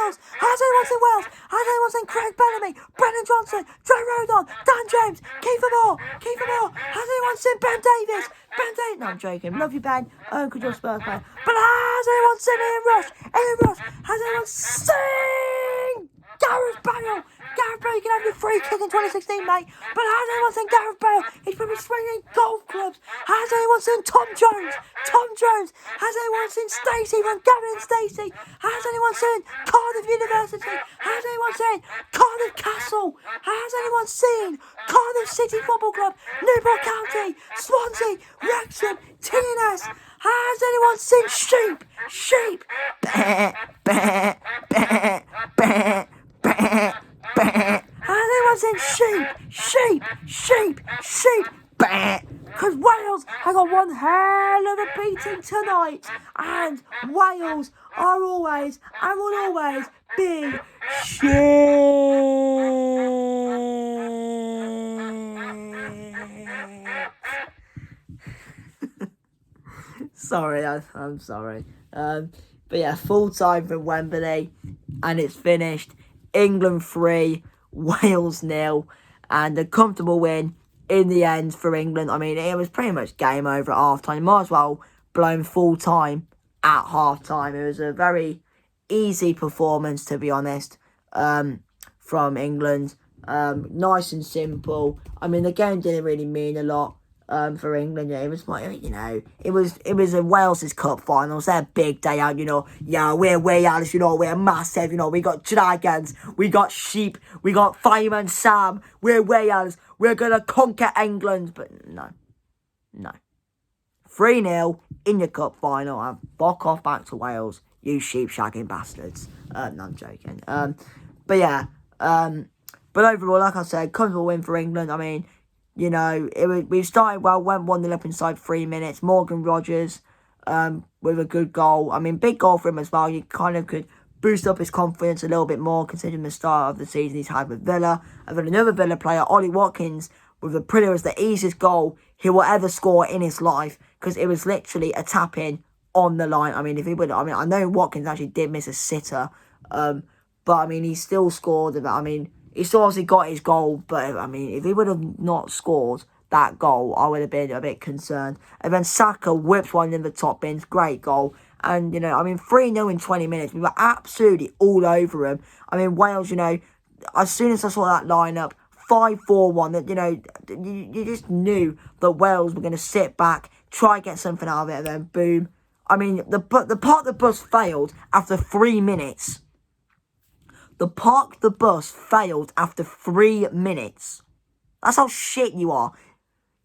Wales? Has anyone seen Wales? Has anyone seen Craig Bellamy, Brennan Johnson, Joe Rodon, Dan James, Kiefer Moore? Has anyone seen Ben Davies? No, I'm joking. Love you, Ben. Because you're a Spurs fan. But has anyone seen Ian Rush? Has anyone seen Gareth Bale? Gareth Bale, you can have your free kick in 2016, mate. But has anyone seen Gareth Bale? He's probably swinging golf clubs. Has anyone seen Tom Jones? Has anyone seen Stacey from Gavin and Stacey? Has anyone seen Cardiff University? Has anyone seen Cardiff Castle? Has anyone seen Cardiff City Football Club, Newport County, Swansea, Wrexham, TNS? Has anyone seen Sheep? Bah, bah, bah, bah, bah, bah. Has anyone seen sheep? Bah. Because Wales have got one hell of a beating tonight. And Wales are always and will always be shit. Sorry, I'm sorry. But yeah, full time for Wembley, and it's finished. England 3, Wales 0, and a comfortable win in the end for England. I mean, it was pretty much game over at half time. Might as well blown full time at half time. It was a very easy performance, to be honest, from England. Nice and simple. I mean, the game didn't really mean a lot. For England, yeah, it was like, it was a Wales's Cup finals, their big day out, yeah, we're Wales, we're massive, we got dragons, we got sheep, we got Fireman Sam, we're Wales, we're gonna conquer England, but no, 3-0 in your cup final, and fuck off back to Wales, you sheep shagging bastards. No, I'm joking. But yeah, but overall, like I said, comfortable win for England. I mean, we started well, went 1-0 up inside 3 minutes. Morgan Rogers with a good goal. I mean, big goal for him as well. You kind of could boost up his confidence a little bit more, considering the start of the season he's had with Villa. And then another Villa player, Ollie Watkins, with the pretty much the easiest goal he will ever score in his life, because it was literally a tap-in on the line. I mean, if he would, I know Watkins actually did miss a sitter, but I mean, he still scored. I mean, he still obviously got his goal, but I mean, if he would have not scored that goal, I would have been a bit concerned. And then Saka whips one in the top bins, great goal. And, 3-0 in 20 minutes, we were absolutely all over him. I mean, Wales, as soon as I saw that lineup, 5-4-1, that, you just knew that Wales were going to sit back, try and get something out of it, and then boom. I mean, the part the bus failed after 3 minutes. The park the bus failed after 3 minutes. That's how shit you are.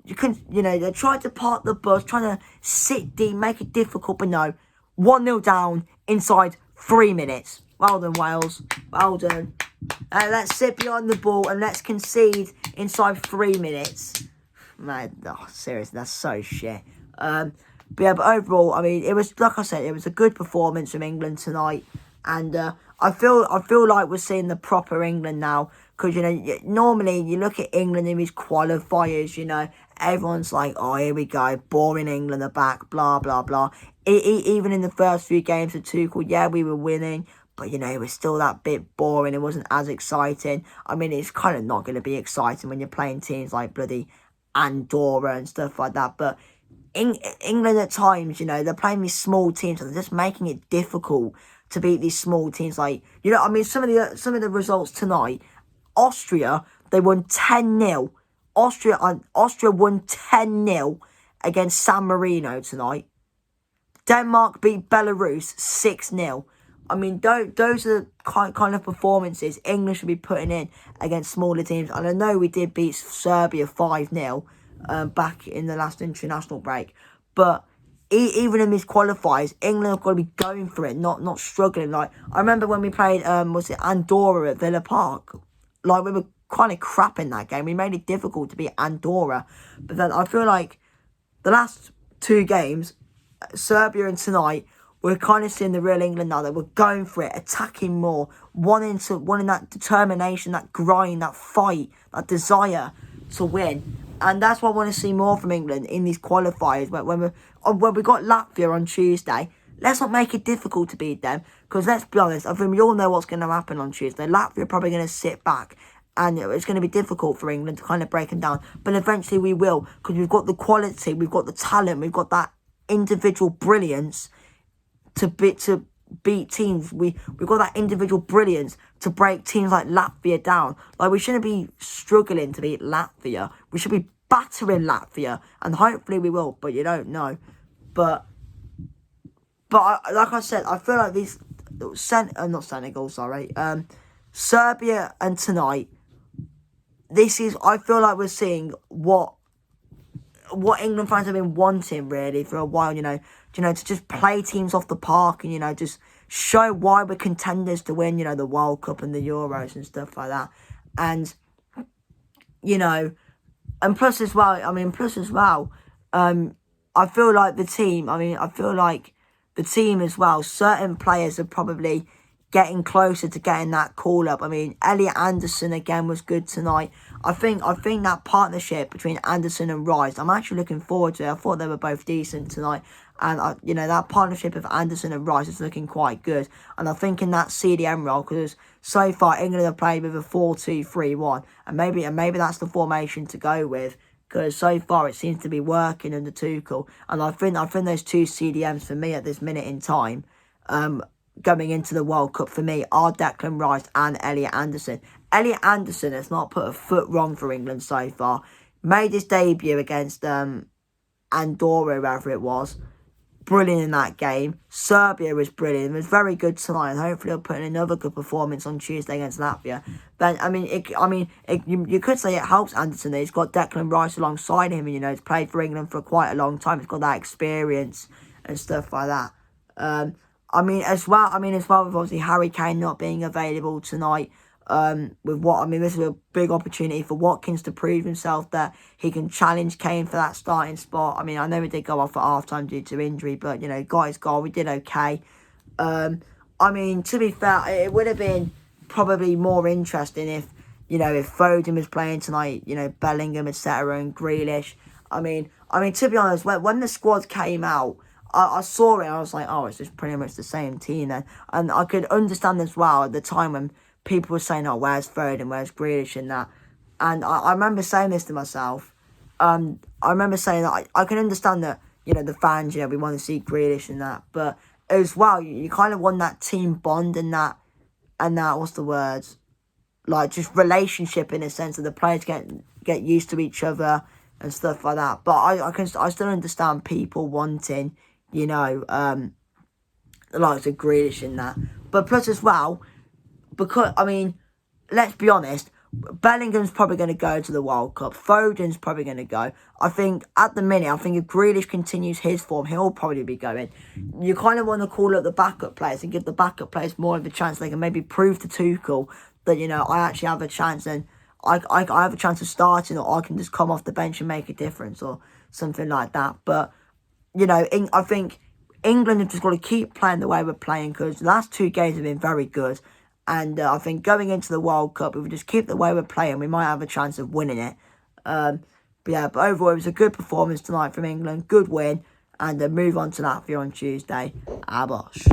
You can, they tried to park the bus, trying to sit deep, make it difficult, but no. 1-0 down inside 3 minutes. Well done, Wales. Well done. Let's sit behind the ball and let's concede inside 3 minutes. Man, seriously, that's so shit. But overall, I mean, it was, like I said, it was a good performance from England tonight. And I feel like we're seeing the proper England now. Because, normally you look at England in these qualifiers, everyone's like, oh, here we go, boring England are back, blah, blah, blah. Even in the first few games of Tuchel, yeah, we were winning. But, it was still that bit boring. It wasn't as exciting. I mean, it's kind of not going to be exciting when you're playing teams like bloody Andorra and stuff like that. But England at times, they're playing these small teams. And they're just making it difficult to beat these small teams. Like, I mean, some of the results tonight, Austria, they won 10-0. Austria won 10-0 against San Marino tonight. Denmark beat Belarus 6-0. I mean, those are the kind of performances England should be putting in against smaller teams. And I know we did beat Serbia 5-0 back in the last international break. But even in these qualifiers, England have got to be going for it, not struggling. Like, I remember when we played, Andorra at Villa Park? Like, we were kind of crap in that game. We made it difficult to beat Andorra. But then I feel like the last 2 games, Serbia and tonight, we're kind of seeing the real England now, that we're going for it, attacking more, wanting that determination, that grind, that fight, that desire to win. And that's what I want to see more from England in these qualifiers. When we got Latvia on Tuesday, let's not make it difficult to beat them. Because let's be honest, I think we all know what's going to happen on Tuesday. Latvia are probably going to sit back. And it's going to be difficult for England to kind of break them down. But eventually we will. Because we've got the quality, we've got the talent, we've got that individual brilliance to beat teams. We've got that individual brilliance to break teams like Latvia down. Like, we shouldn't be struggling to beat Latvia. We should be battering Latvia. And hopefully we will. But you don't know. But like I said, I feel like these... not Senegal, sorry. Serbia and tonight... I feel like we're seeing what England fans have been wanting, really, for a while, to just play teams off the park and, just show why we're contenders to win, the World Cup and the Euros and stuff like that. And, and plus as well, I feel like the team as well, certain players are probably getting closer to getting that call-up. I mean, Elliot Anderson, again, was good tonight. I think that partnership between Anderson and Rice, I'm actually looking forward to it. I thought they were both decent tonight. And, that partnership of Anderson and Rice is looking quite good. And I think in that CDM role, because so far England have played with a 4-2-3-1. And maybe that's the formation to go with. Because so far it seems to be working under Tuchel. And I think those two CDMs for me at this minute in time, going into the World Cup for me, are Declan Rice and Elliot Anderson. Elliot Anderson has not put a foot wrong for England so far. Made his debut against Andorra, wherever it was. Brilliant in that game. Serbia was brilliant. It was very good tonight, and hopefully he'll put in another good performance on Tuesday against Latvia. Then, you could say it helps Anderson that he's got Declan Rice alongside him, and he's played for England for quite a long time. He's got that experience and stuff like that. As well with obviously Harry Kane not being available tonight. This is a big opportunity for Watkins to prove himself that he can challenge Kane for that starting spot. I mean, I know he did go off at half-time due to injury, but, got his goal. We did okay. To be fair, it would have been probably more interesting if Foden was playing tonight, Bellingham, etc., and Grealish. I mean, to be honest, when the squad came out, I saw it and I was like, oh, it's just pretty much the same team then. And I could understand as well at the time when people were saying, oh, where's Foden, where's Grealish and that. And I remember saying this to myself. I remember saying that I can understand that, the fans, we want to see Grealish and that. But as well, you kind of want that team bond and that, what's the words? Like, just relationship in a sense that the players get used to each other and stuff like that. But I still understand people wanting, the likes of Grealish and that. But plus as well, because, let's be honest, Bellingham's probably going to go to the World Cup. Foden's probably going to go. I think, at the minute, if Grealish continues his form, he'll probably be going. You kind of want to call up the backup players and give the backup players more of a chance. They can maybe prove to Tuchel that, I actually have a chance and I have a chance of starting, or I can just come off the bench and make a difference or something like that. But, I think England have just got to keep playing the way we're playing, because the last two games have been very good. And I think going into the World Cup, if we just keep the way we're playing, we might have a chance of winning it. But overall, it was a good performance tonight from England. Good win. And move on to Latvia on Tuesday. Abosh.